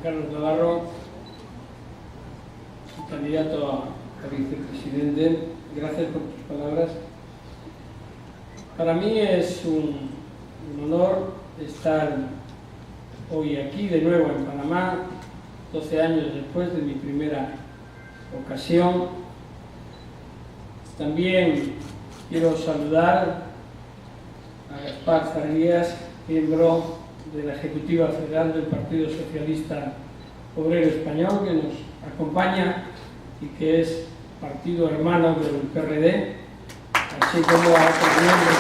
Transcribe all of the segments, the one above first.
Carlos Navarro, candidato a vicepresidente. Gracias por tus palabras. Para mí es un honor estar hoy aquí de nuevo en Panamá, 12 años después de mi primera ocasión. También quiero saludar a Gaspar Zarillas, miembro de la Ejecutiva Federal del Partido Socialista Obrero Español, que nos acompaña y que es partido hermano del PRD, así como a otros miembros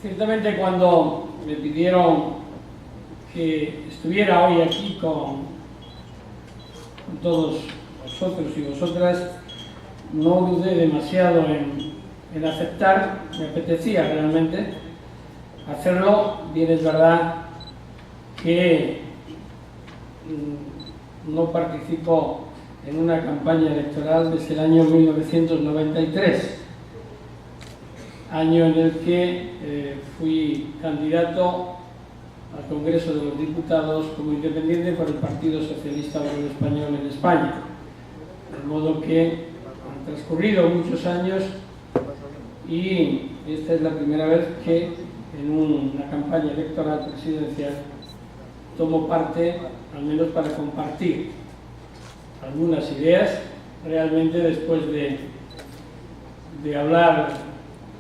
Ciertamente, cuando me pidieron que estuviera hoy aquí con todos vosotros y vosotras, no dudé demasiado en aceptar. Me apetecía realmente hacerlo. Bien, es verdad que no participo en una campaña electoral desde el año 1993, año en el que fui candidato al Congreso de los Diputados como independiente por el Partido Socialista Obrero Español en España. De modo que han transcurrido muchos años y esta es la primera vez que en una campaña electoral presidencial tomo parte, al menos para compartir algunas ideas. Realmente, después de hablar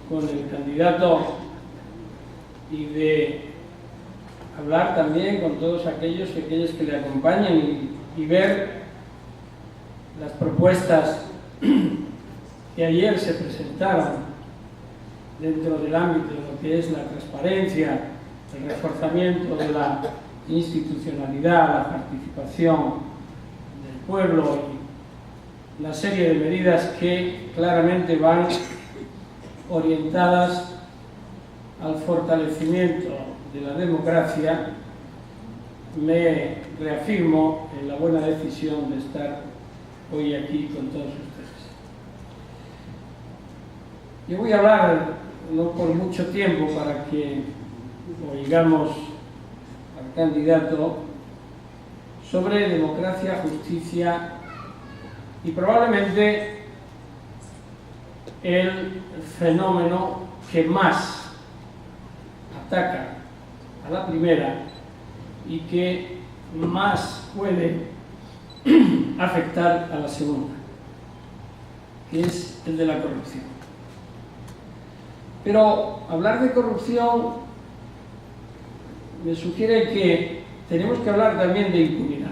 con el candidato y de hablar también con todos aquellos y aquellas que le acompañan y ver las propuestas que ayer se presentaron dentro del ámbito de lo que es la transparencia, el reforzamiento de la institucionalidad, la participación del pueblo y una serie de medidas que claramente van orientadas al fortalecimiento de la democracia, me reafirmo en la buena decisión de estar hoy aquí con todos ustedes. Yo voy a hablar, no por mucho tiempo, para que oigamos al candidato, sobre democracia, justicia y probablemente el fenómeno que más ataca a la primera y que más puede afectar a la segunda, que es el de la corrupción. Pero hablar de corrupción me sugiere que tenemos que hablar también de impunidad.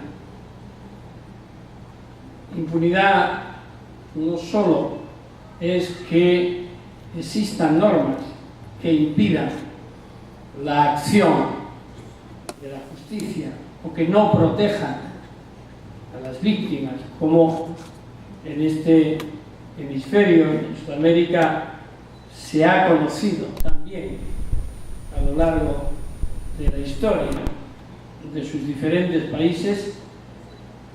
Impunidad no solo es que existan normas que impidan la acción de la justicia o que no protejan a las víctimas, como en este hemisferio, en Sudamérica, se ha conocido también a lo largo de la historia de sus diferentes países,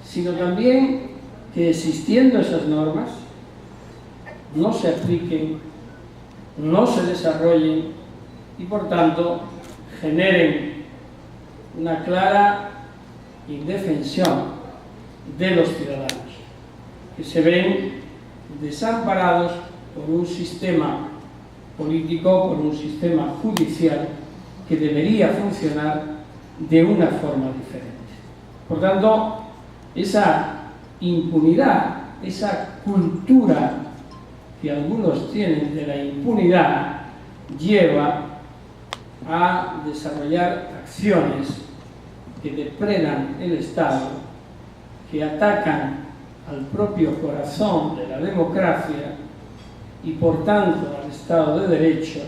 sino también que, existiendo esas normas, no se apliquen, no se desarrollen y, por tanto, generen una clara indefensión de los ciudadanos, que se ven desamparados por un sistema político, por un sistema judicial que debería funcionar de una forma diferente. Por tanto, esa impunidad, esa cultura que algunos tienen de la impunidad, lleva a desarrollar acciones que depredan el Estado, que atacan al propio corazón de la democracia y, por tanto, al Estado de Derecho,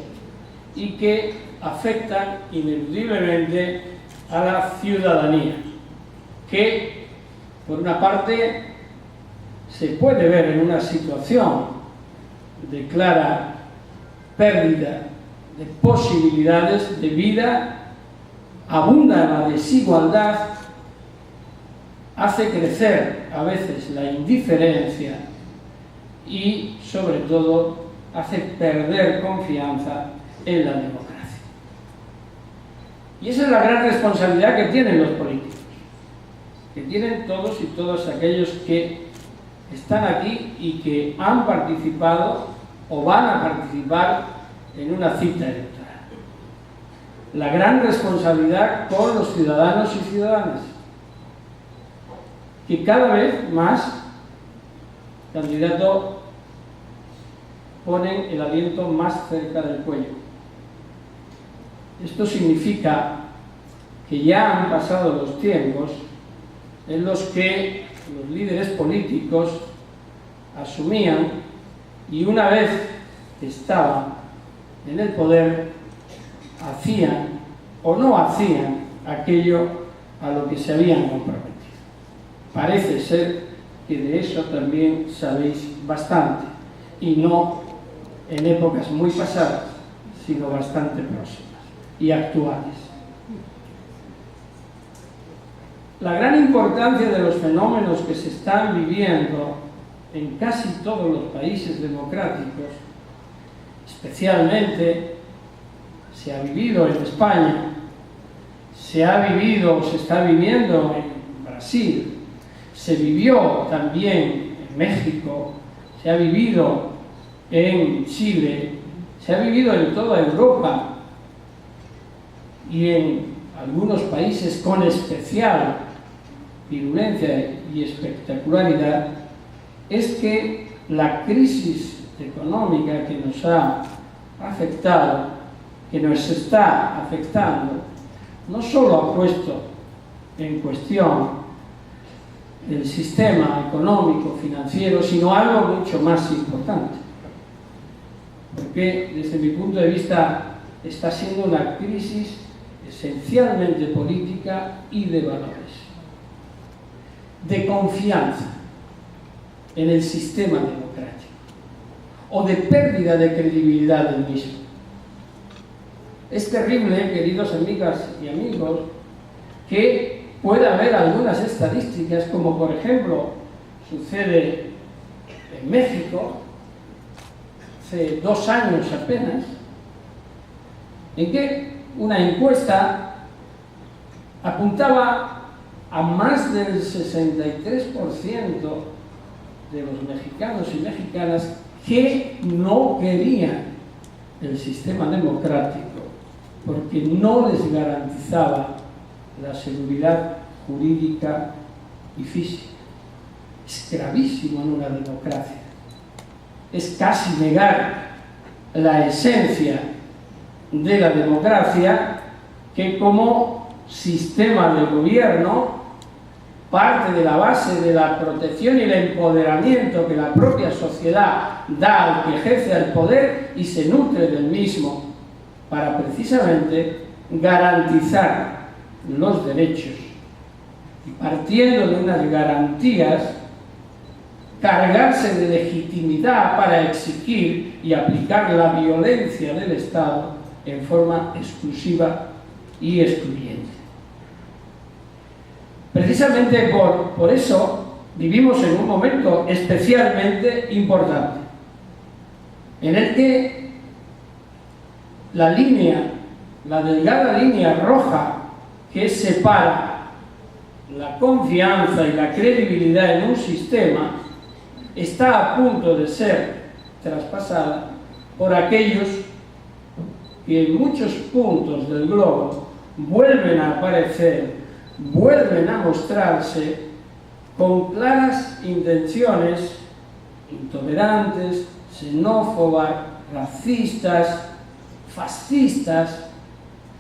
y que afectan ineludiblemente a la ciudadanía, que, por una parte, se puede ver en una situación de clara pérdida de posibilidades de vida, abunda la desigualdad, hace crecer a veces la indiferencia y, sobre todo, hace perder confianza en la democracia. Y esa es la gran responsabilidad que tienen los políticos, que tienen todos y todas aquellos que están aquí y que han participado o van a participar en una cita electoral. La gran responsabilidad con los ciudadanos y ciudadanas, que cada vez más candidato ponen el aliento más cerca del cuello. Esto significa que ya han pasado los tiempos en los que los líderes políticos asumían y una vez que estaban en el poder hacían o no hacían aquello a lo que se habían comprometido. Parece ser que de eso también sabéis bastante, y no en épocas muy pasadas, sino bastante próximas y actuales. La gran importancia de los fenómenos que se están viviendo en casi todos los países democráticos, especialmente se ha vivido en España, se ha vivido, se está viviendo en Brasil, se vivió también en México, se ha vivido en Chile, se ha vivido en toda Europa y en algunos países con especial virulencia y espectacularidad, es que la crisis económica que nos ha afectado, que nos está afectando, no solo ha puesto en cuestión el sistema económico, financiero, sino algo mucho más importante. Porque desde mi punto de vista está siendo una crisis esencialmente política y de valores, de confianza en el sistema democrático o de pérdida de credibilidad del mismo. Es terrible, queridos amigas y amigos, que pueda haber algunas estadísticas, como por ejemplo sucede en México, hace 2 años apenas, en que una encuesta apuntaba a más del 63% de los mexicanos y mexicanas que no querían el sistema democrático porque no les garantizaba la seguridad jurídica y física. Es gravísimo en una democracia. Es casi negar la esencia de la democracia, que como sistema de gobierno parte de la base de la protección y el empoderamiento que la propia sociedad da al que ejerce el poder y se nutre del mismo para precisamente garantizar los derechos, y partiendo de unas garantías cargarse de legitimidad para exigir y aplicar la violencia del Estado en forma exclusiva y excluyente. Precisamente por eso vivimos en un momento especialmente importante, en el que la delgada línea roja que separa la confianza y la credibilidad en un sistema está a punto de ser traspasada por aquellos que en muchos puntos del globo vuelven a aparecer, vuelven a mostrarse con claras intenciones intolerantes, xenófobas, racistas, fascistas,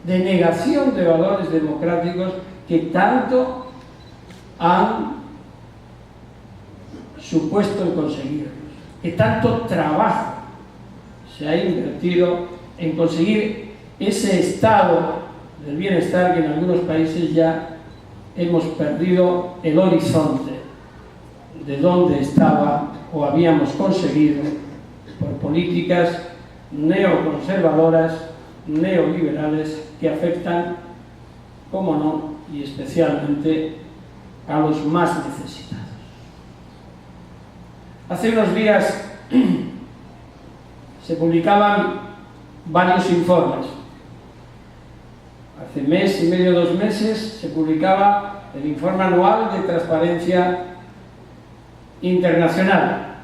de negación de valores democráticos que tanto han supuesto en conseguirlos, que tanto trabajo se ha invertido en conseguir ese estado del bienestar que en algunos países ya hemos perdido el horizonte de donde estaba o habíamos conseguido por políticas neoconservadoras, neoliberales, que afectan, cómo no, y especialmente a los más necesitados. Hace unos días se publicaban varios informes. Hace mes y medio, 2 meses, se publicaba el informe anual de transparencia internacional.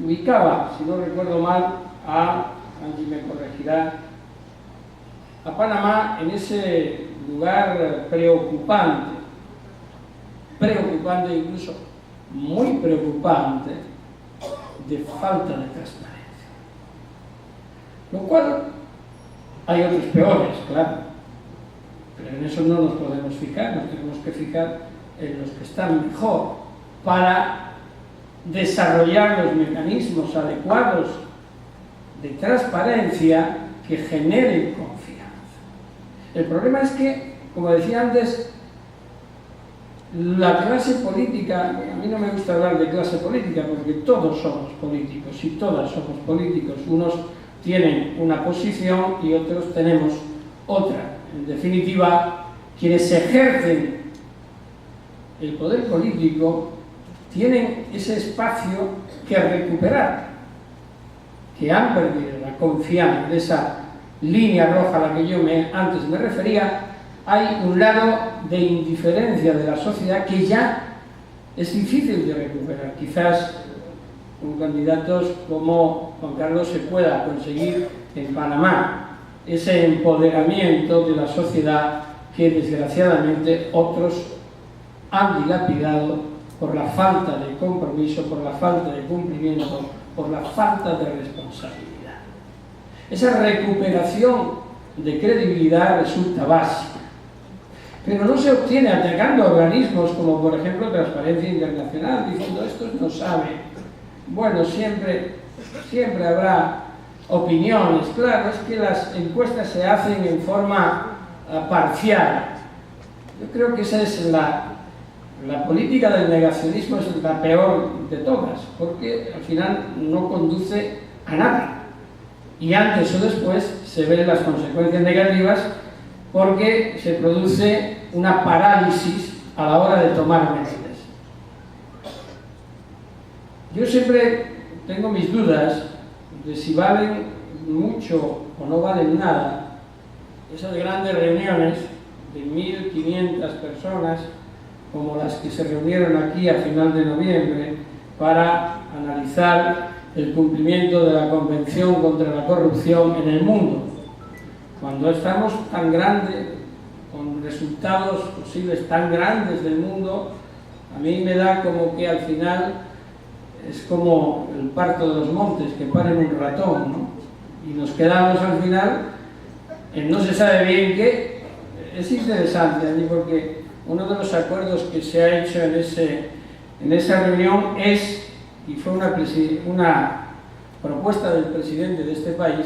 Ubicaba, si no recuerdo mal, Angie me corregirá, a Panamá en ese lugar preocupante, incluso muy preocupante, de falta de transparencia. Lo cual hay otros peores, claro, pero en eso no nos podemos fijar, nos tenemos que fijar en los que están mejor para desarrollar los mecanismos adecuados de transparencia que generen confianza. El problema es que, como decía antes, la clase política, a mí no me gusta hablar de clase política porque todos somos políticos y todas somos políticos, unos tienen una posición y otros tenemos otra. En definitiva, quienes ejercen el poder político tienen ese espacio que recuperar, que han perdido la confianza de esa línea roja a la que yo antes me refería. Hay un lado de indiferencia de la sociedad que ya es difícil de recuperar. Quizás con candidatos como Juan Carlos se pueda conseguir en Panamá ese empoderamiento de la sociedad que desgraciadamente otros han dilapidado por la falta de compromiso, por la falta de cumplimiento, por la falta de responsabilidad. Esa recuperación de credibilidad resulta básica, pero no se obtiene atacando organismos como por ejemplo Transparencia Internacional, diciendo estos no saben. Bueno, siempre habrá opiniones. Claro, es que las encuestas se hacen en forma parcial. Yo creo que esa es la política del negacionismo, es la peor de todas, porque al final no conduce a nada. Y antes o después se ven las consecuencias negativas porque se produce una parálisis a la hora de tomar medidas. Yo siempre tengo mis dudas de si valen mucho o no valen nada esas grandes reuniones de 1.500 personas como las que se reunieron aquí a final de noviembre para analizar el cumplimiento de la Convención contra la Corrupción en el mundo. Cuando estamos tan grandes, con resultados posibles tan grandes del mundo, a mí me da como que al final es como el parto de los montes, que paren un ratón, ¿no? Y nos quedamos al final en no se sabe bien qué. Es interesante allí porque uno de los acuerdos que se ha hecho en esa reunión es, y fue una propuesta del presidente de este país,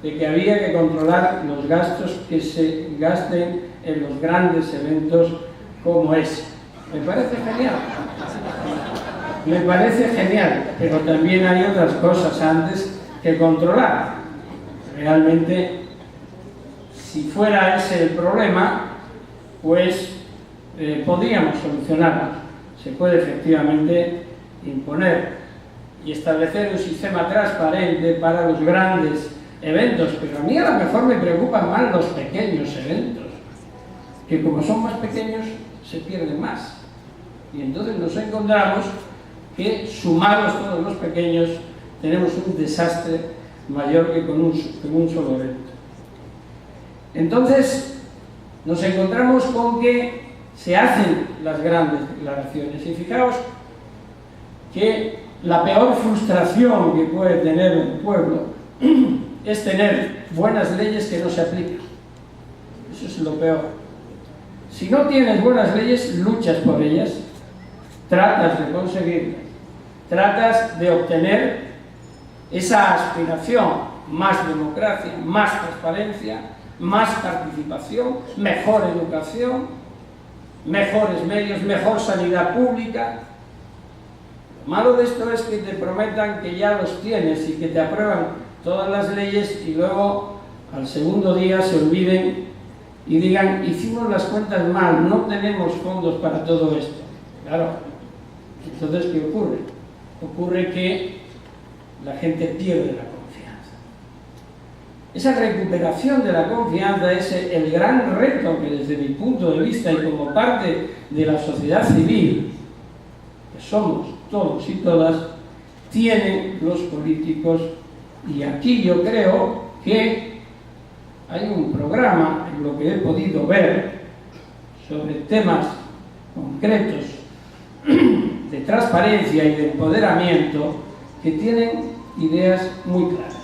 de que había que controlar los gastos que se gasten en los grandes eventos como ese. Me parece genial. Me parece genial, pero también hay otras cosas antes que controlar. Realmente, si fuera ese el problema, pues podríamos solucionarlo. Se puede efectivamente imponer y establecer un sistema transparente para los grandes eventos, pero a mí a lo mejor me preocupan más los pequeños eventos, que como son más pequeños se pierden más. Y entonces nos encontramos que sumados todos los pequeños tenemos un desastre mayor que con un solo evento. Entonces nos encontramos con que se hacen las grandes declaraciones y fijaos que la peor frustración que puede tener un pueblo es tener buenas leyes que no se aplican. Eso es lo peor. Si no tienes buenas leyes, luchas por ellas, tratas de conseguirlas, tratas de obtener esa aspiración, más democracia, más transparencia, más participación, mejor educación, mejores medios, mejor sanidad pública. Lo malo de esto es que te prometan que ya los tienes y que te aprueban todas las leyes y luego al segundo día se olviden y digan, hicimos las cuentas mal, no tenemos fondos para todo esto. Claro, entonces ¿qué ocurre? Ocurre que la gente pierde la confianza. Esa recuperación de la confianza es el gran reto que desde mi punto de vista y como parte de la sociedad civil, que somos todos y todas, tienen los políticos. Y aquí yo creo que hay un programa, en lo que he podido ver, sobre temas concretos de transparencia y de empoderamiento, que tienen ideas muy claras.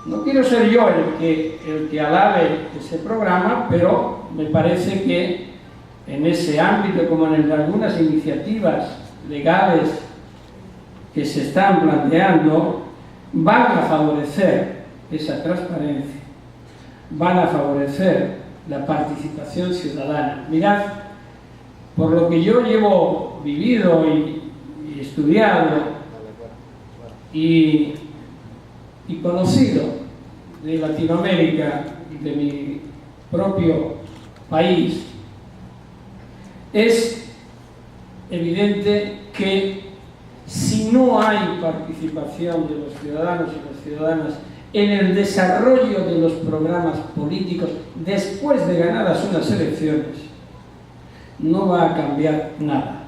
No quiero ser yo el que alabe ese programa, pero me parece que en ese ámbito, como en algunas iniciativas legales que se están planteando, van a favorecer esa transparencia, van a favorecer la participación ciudadana. Mirad, por lo que yo llevo vivido y estudiado y conocido de Latinoamérica y de mi propio país, es evidente que si no hay participación de los ciudadanos y las ciudadanas en el desarrollo de los programas políticos después de ganadas unas elecciones, no va a cambiar nada.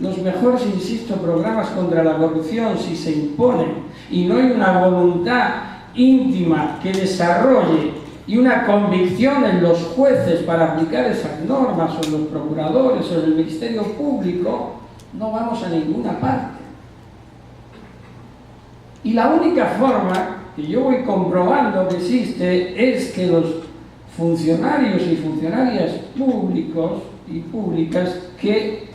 Los mejores, insisto, programas contra la corrupción, si se imponen y no hay una voluntad íntima que desarrolle y una convicción en los jueces para aplicar esas normas, o en los procuradores, o en el Ministerio Público, no vamos a ninguna parte. Y la única forma que yo voy comprobando que existe es que los funcionarios y funcionarias públicos y públicas que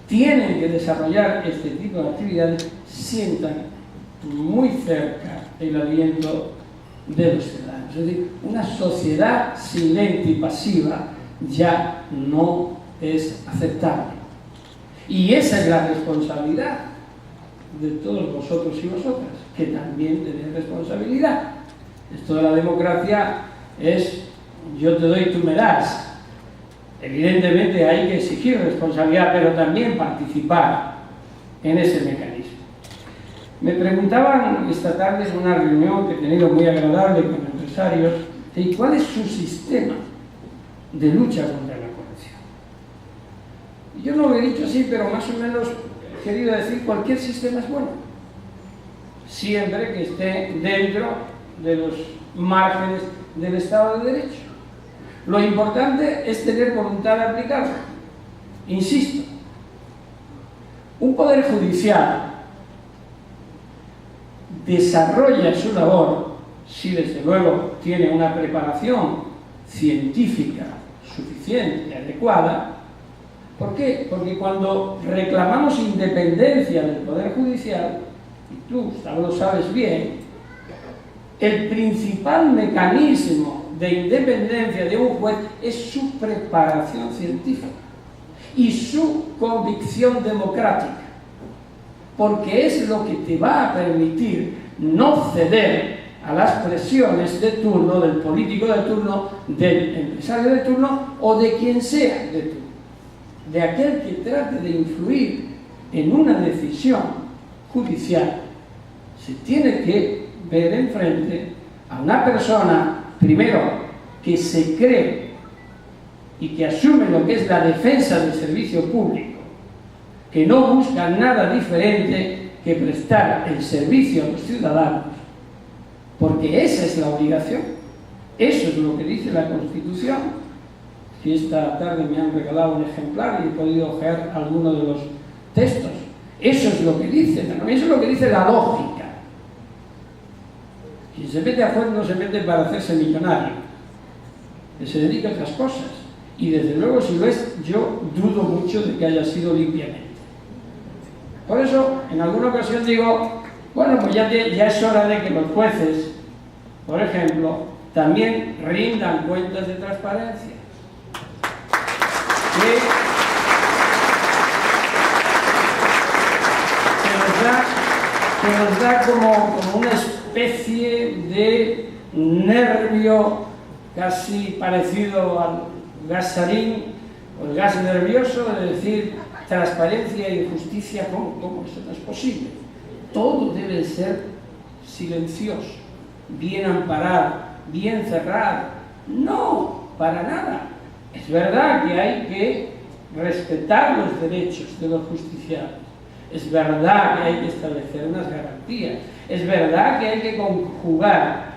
tienen que desarrollar este tipo de actividades sientan muy cerca el aliento de los ciudadanos. Es decir, una sociedad silente y pasiva ya no es aceptable. Y esa es la responsabilidad de todos vosotros y vosotras, que también tenéis responsabilidad. Esto de la democracia es yo te doy, tú me das. Evidentemente hay que exigir responsabilidad, pero también participar en ese mecanismo. Me preguntaban esta tarde en una reunión que he tenido muy agradable con empresarios, ¿y cuál es su sistema de lucha contra la corrupción? Y yo no lo he dicho así, pero más o menos he querido decir cualquier sistema es bueno, siempre que esté dentro de los márgenes del Estado de Derecho. Lo importante es tener voluntad de aplicarlo. Insisto, un poder judicial desarrolla su labor si desde luego tiene una preparación científica suficiente y adecuada. ¿Por qué? Porque cuando reclamamos independencia del Poder Judicial, y tú lo sabes bien, el principal mecanismo de independencia de un juez es su preparación científica y su convicción democrática, porque es lo que te va a permitir no ceder a las presiones de turno, del político de turno, del empresario de turno o de quien sea de turno, de aquel que trate de influir en una decisión judicial. Se tiene que ver enfrente a una persona, primero, que se cree y que asume lo que es la defensa del servicio público, que no busca nada diferente que prestar el servicio a los ciudadanos, porque esa es la obligación, eso es lo que dice la Constitución. Y esta tarde me han regalado un ejemplar y he podido ojear algunos de los textos. Eso es lo que dice, eso es lo que dice la lógica. Quien se mete a juez no se mete para hacerse millonario, que se dedica a otras cosas. Y desde luego, si lo es, yo dudo mucho de que haya sido limpiamente. Por eso, en alguna ocasión digo, bueno, pues ya es hora de que los jueces, por ejemplo, también rindan cuentas de transparencia. Que nos da como una especie de nervio casi parecido al gas sarín o el gas nervioso, de decir, transparencia y justicia, ¿cómo? Eso no es posible. Todo debe ser silencioso, bien amparado, bien cerrado. No, para nada. Es verdad que hay que respetar los derechos de los justiciables. Es verdad que hay que establecer unas garantías. Es verdad que hay que conjugar.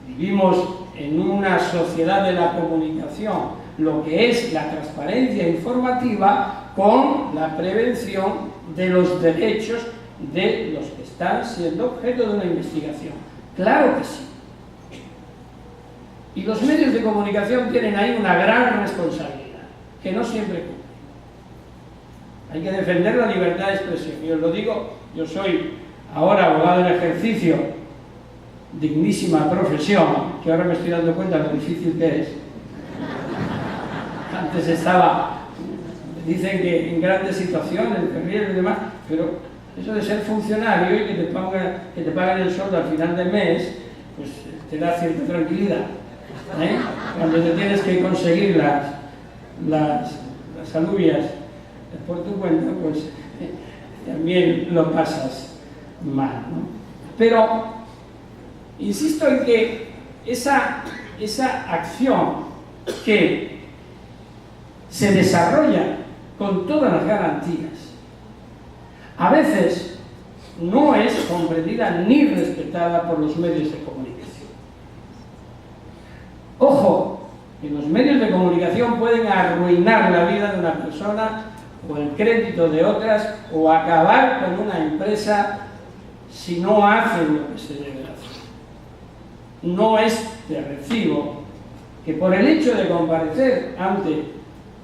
Vivimos en una sociedad de la comunicación, lo que es la transparencia informativa con la prevención de los derechos de los que están siendo objeto de una investigación. Claro que sí. Y los medios de comunicación tienen ahí una gran responsabilidad, que no siempre cumplen. Hay que defender la libertad de expresión. Y os lo digo, yo soy ahora abogado en ejercicio, dignísima profesión, que ahora me estoy dando cuenta de lo difícil que es. Antes estaba, dicen que en grandes situaciones, en riesgo y demás, pero eso de ser funcionario y que te paguen el sueldo al final del mes, pues te da cierta tranquilidad. Cuando te tienes que conseguir las alubias por tu cuenta, pues también lo pasas mal, ¿no? Pero insisto en que esa acción que se desarrolla con todas las garantías, a veces no es comprendida ni respetada por los medios de comunicación. Ojo, que los medios de comunicación pueden arruinar la vida de una persona o el crédito de otras o acabar con una empresa si no hacen lo que se debe hacer. No es de recibo que por el hecho de comparecer ante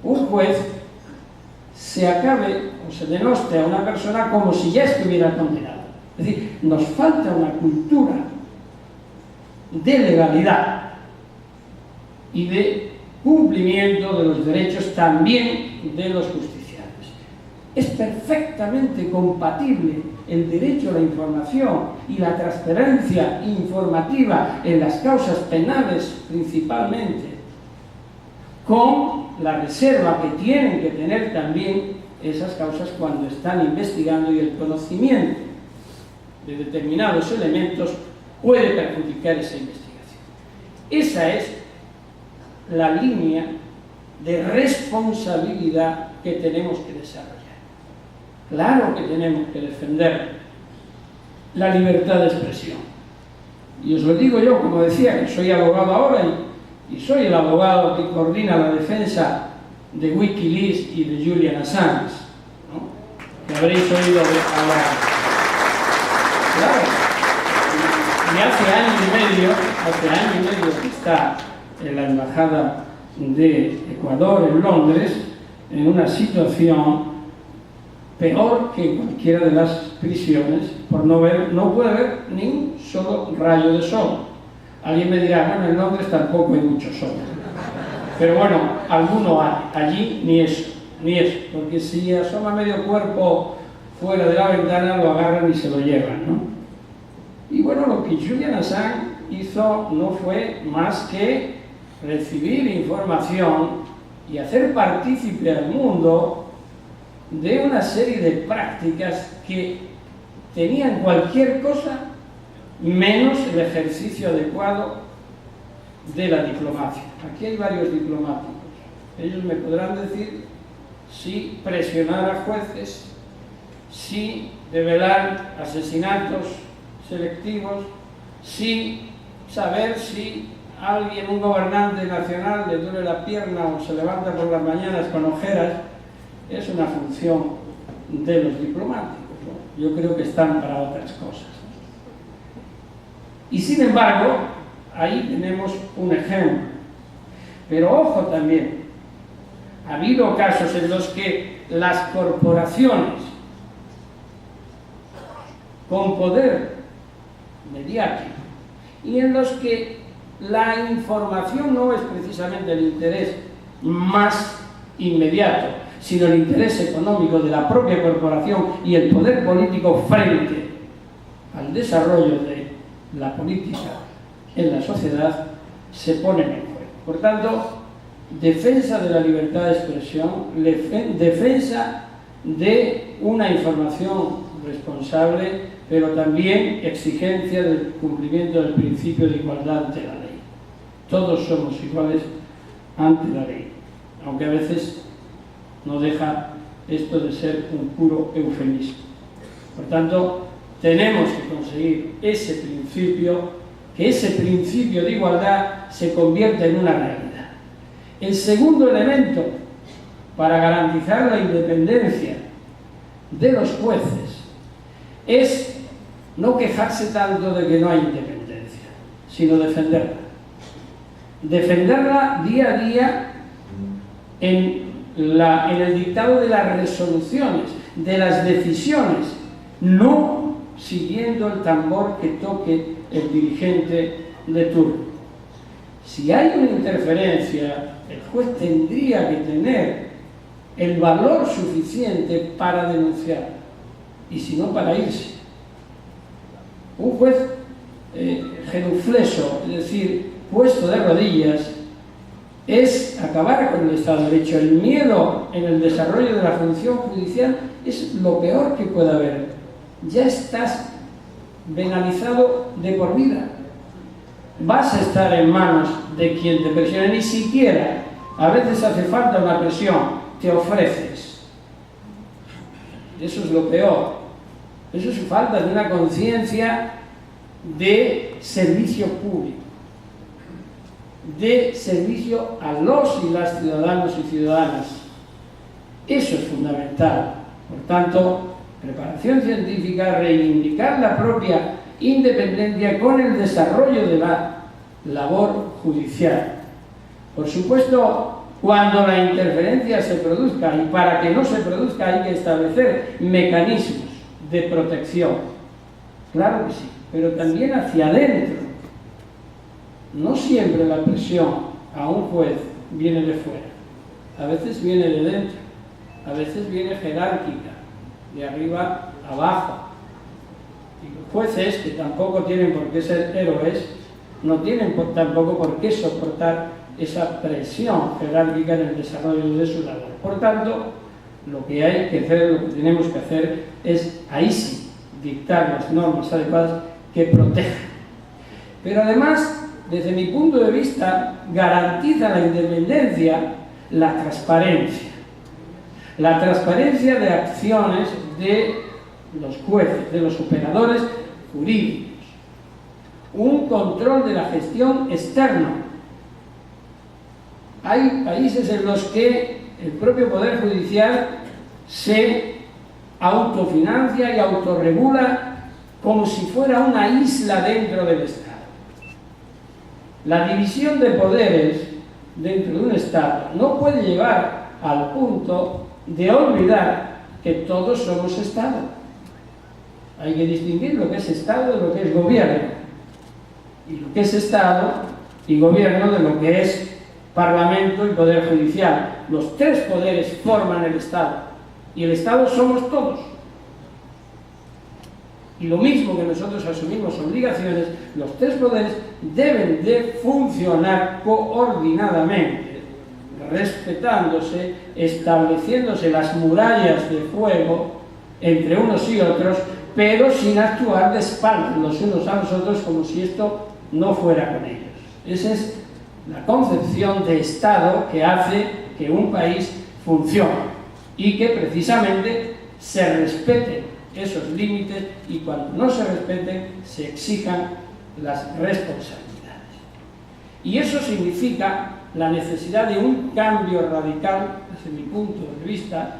un juez se acabe o se denoste a una persona como si ya estuviera condenada. Es decir, nos falta una cultura de legalidad y de cumplimiento de los derechos también de los justiciables. Es perfectamente compatible el derecho a la información y la transparencia informativa en las causas penales principalmente con la reserva que tienen que tener también esas causas cuando están investigando y el conocimiento de determinados elementos puede perjudicar esa investigación. Esa es la línea de responsabilidad que tenemos que desarrollar. Claro que tenemos que defender la libertad de expresión. Y os lo digo yo, como decía, que soy abogado ahora y soy el abogado que coordina la defensa de Wikileaks y de Julian Assange, ¿no? Que habréis oído hablar. Claro. Y hace año y medio que está en la embajada de Ecuador en Londres en una situación peor que en cualquiera de las prisiones, por no puede ver ni un solo rayo de sol. Alguien me dirá, bueno, en Londres tampoco hay mucho sol. Pero bueno, alguno hay. Allí ni eso, porque si asoma medio cuerpo fuera de la ventana lo agarran y se lo llevan, ¿no? Y bueno, lo que Julian Assange hizo no fue más que recibir información y hacer partícipe al mundo de una serie de prácticas que tenían cualquier cosa menos el ejercicio adecuado de la diplomacia. Aquí hay varios diplomáticos. Ellos me podrán decir si presionar a jueces, si develar asesinatos selectivos, si saber si alguien, un gobernante nacional, le duele la pierna o se levanta por las mañanas con ojeras. Es una función de los diplomáticos, ¿no? Yo creo que están para otras cosas. Y sin embargo, ahí tenemos un ejemplo. Pero ojo también, ha habido casos en los que las corporaciones con poder mediático y en los que la información no es precisamente el interés más inmediato, sino el interés económico de la propia corporación y el poder político frente al desarrollo de la política en la sociedad, se ponen en juego. Por tanto, defensa de la libertad de expresión, defensa de una información responsable, pero también exigencia del cumplimiento del principio de igualdad ante la ley. Todos somos iguales ante la ley, aunque a veces no deja esto de ser un puro eufemismo. Por tanto, tenemos que conseguir ese principio, que ese principio de igualdad se convierta en una realidad. El segundo elemento para garantizar la independencia de los jueces es no quejarse tanto de que no hay independencia, sino defenderla. Defenderla día a día en el dictado de las resoluciones, de las decisiones, no siguiendo el tambor que toque el dirigente de turno. Si hay una interferencia, el juez tendría que tener el valor suficiente para denunciar, y si no, para irse. Un juez genufleso, es decir, puesto de rodillas, es acabar con el Estado de Derecho. El miedo en el desarrollo de la función judicial es lo peor que puede haber. Ya estás penalizado de por vida. Vas a estar en manos de quien te presione. Ni siquiera, a veces hace falta una presión, te ofreces. Eso es lo peor. Eso es falta de una conciencia de servicio público, de servicio a los y las ciudadanos y ciudadanas. Eso es fundamental. Por tanto, preparación científica, reivindicar la propia independencia con el desarrollo de la labor judicial. Por supuesto, cuando la interferencia se produzca, y para que no se produzca hay que establecer mecanismos de protección. Claro que sí, pero también hacia adentro. No siempre la presión a un juez viene de fuera, a veces viene de dentro, a veces viene jerárquica, de arriba a abajo. Y los jueces, que tampoco tienen por qué ser héroes, no tienen tampoco por qué soportar esa presión jerárquica en el desarrollo de su labor. Por tanto, lo que hay que hacer, lo que tenemos que hacer es, ahí sí, dictar las normas adecuadas que protejan. Pero además, desde mi punto de vista, garantiza la independencia la transparencia. La transparencia de acciones de los jueces, de los operadores jurídicos. Un control de la gestión externa. Hay países en los que el propio Poder Judicial se autofinancia y autorregula como si fuera una isla dentro del Estado. La división de poderes dentro de un Estado no puede llevar al punto de olvidar que todos somos Estado. Hay que distinguir lo que es Estado de lo que es gobierno, y lo que es Estado y gobierno de lo que es Parlamento y Poder Judicial. Los tres poderes forman el Estado, y el Estado somos todos. Y lo mismo que nosotros asumimos obligaciones, los tres poderes deben de funcionar coordinadamente, respetándose, estableciéndose las murallas de fuego entre unos y otros, pero sin actuar de espaldas los unos a los otros como si esto no fuera con ellos. Esa es la concepción de Estado que hace que un país funcione y que precisamente se respeten esos límites, y cuando no se respeten se exijan las responsabilidades. Y eso significa la necesidad de un cambio radical, desde mi punto de vista,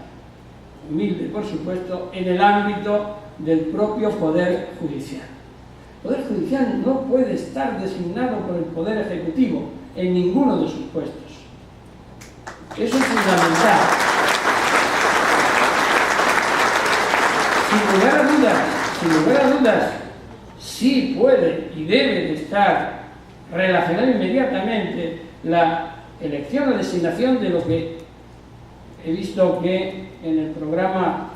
humilde por supuesto, en el ámbito del propio Poder Judicial. El Poder Judicial no puede estar designado por el Poder Ejecutivo en ninguno de sus puestos. Eso es fundamental. Sin lugar a dudas, sí puede y debe de estar relacionado inmediatamente la elección o designación de lo que he visto que en el programa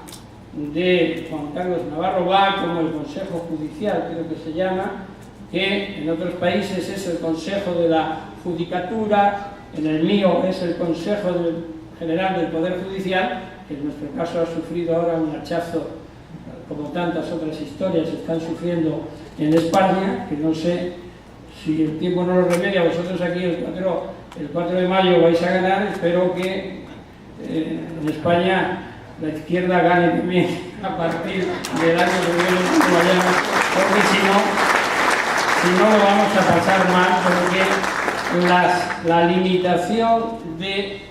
de Juan Carlos Navarro va como el Consejo Judicial, creo que se llama, que en otros países es el Consejo de la Judicatura, en el mío es el Consejo General del Poder Judicial, que en nuestro caso ha sufrido ahora un hachazo, como tantas otras historias están sufriendo en España, que no sé si el tiempo no lo remedia. Vosotros aquí el 4 de mayo vais a ganar. Espero que en España la izquierda gane también a partir del año que viene, porque si no lo vamos a pasar mal, porque la limitación de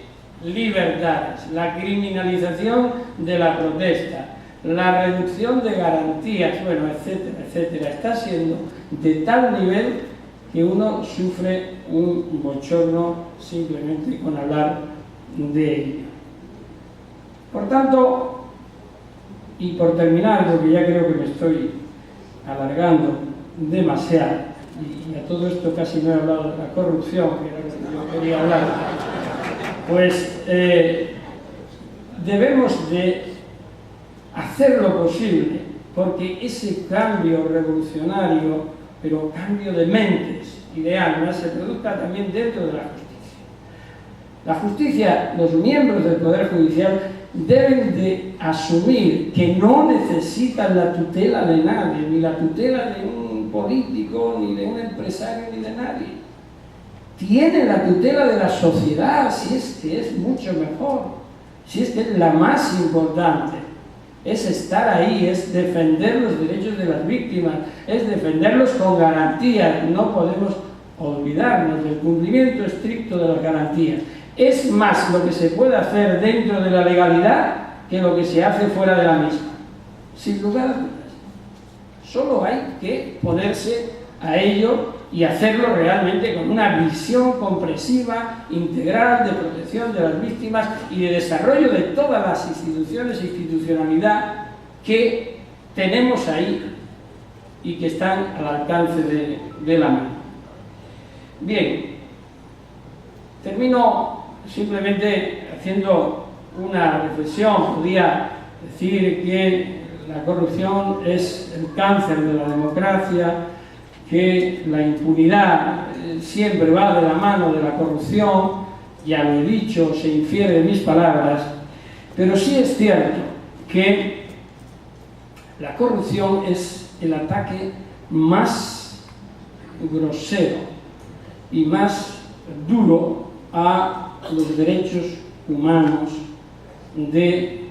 libertades, la criminalización de la protesta, la reducción de garantías, bueno, etcétera, etcétera, está siendo de tal nivel que uno sufre un bochorno simplemente con hablar de ello. Por tanto, y por terminar, porque ya creo que me estoy alargando demasiado, y a todo esto casi no he hablado de la corrupción, que era lo que yo quería hablar, pues debemos de hacer lo posible porque ese cambio revolucionario, pero cambio de mentes y de almas, se produzca también dentro de la justicia. La justicia, los miembros del Poder Judicial deben de asumir que no necesitan la tutela de nadie, ni la tutela de un político, ni de un empresario, ni de nadie. Tienen la tutela de la sociedad, si es que es mucho mejor, si es que es la más importante. Es estar ahí, es defender los derechos de las víctimas, es defenderlos con garantías. No podemos olvidarnos del cumplimiento estricto de las garantías. Es más lo que se puede hacer dentro de la legalidad que lo que se hace fuera de la misma, sin lugar a dudas. Solo hay que ponerse a ello y hacerlo realmente con una visión comprensiva, integral, de protección de las víctimas y de desarrollo de todas las instituciones e institucionalidad que tenemos ahí y que están al alcance de la mano. Bien, termino simplemente haciendo una reflexión. Podría decir que la corrupción es el cáncer de la democracia, que la impunidad siempre va de la mano de la corrupción, ya lo he dicho, se infiere de mis palabras, pero sí es cierto que la corrupción es el ataque más grosero y más duro a los derechos humanos de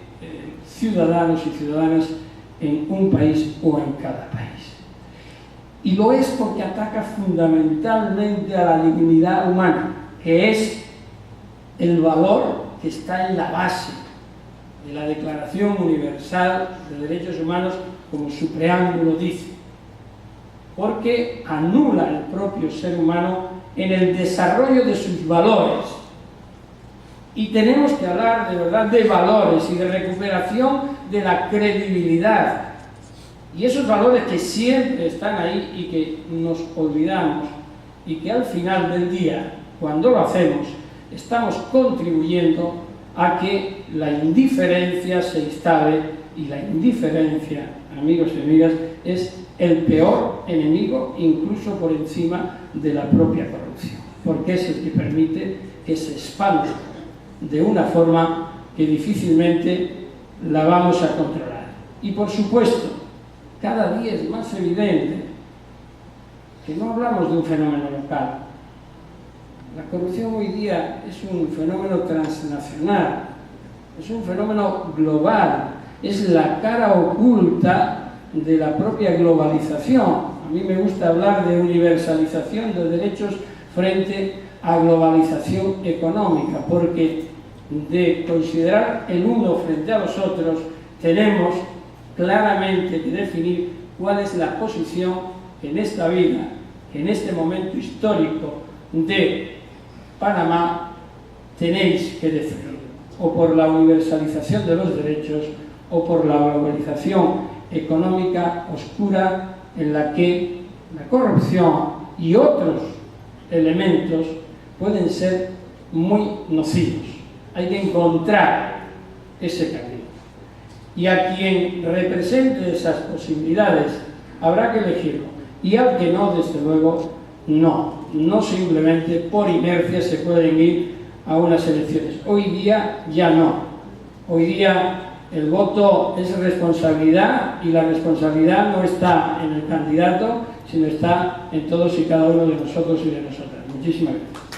ciudadanos y ciudadanas en un país o en cada país. Y lo es porque ataca fundamentalmente a la dignidad humana, que es el valor que está en la base de la Declaración Universal de Derechos Humanos, como su preámbulo dice, porque anula el propio ser humano en el desarrollo de sus valores. Y tenemos que hablar de verdad de valores y de recuperación de la credibilidad. Y esos valores que siempre están ahí y que nos olvidamos, y que al final del día, cuando lo hacemos, estamos contribuyendo a que la indiferencia se instale, y la indiferencia, amigos y amigas, es el peor enemigo, incluso por encima de la propia corrupción, porque es el que permite que se expanda de una forma que difícilmente la vamos a controlar. Y por supuesto, cada día es más evidente que no hablamos de un fenómeno local. La corrupción hoy día es un fenómeno transnacional, es un fenómeno global, es la cara oculta de la propia globalización. A mí me gusta hablar de universalización de derechos frente a globalización económica, porque de considerar el uno frente a los otros tenemos claramente que definir cuál es la posición que en esta vida, que en este momento histórico de Panamá tenéis que definir, o por la universalización de los derechos o por la globalización económica oscura en la que la corrupción y otros elementos pueden ser muy nocivos. Hay que encontrar ese camino. Y a quien represente esas posibilidades habrá que elegirlo. Y al que no, desde luego, no. No simplemente por inercia se pueden ir a unas elecciones. Hoy día ya no. Hoy día el voto es responsabilidad y la responsabilidad no está en el candidato, sino está en todos y cada uno de nosotros y de nosotras. Muchísimas gracias.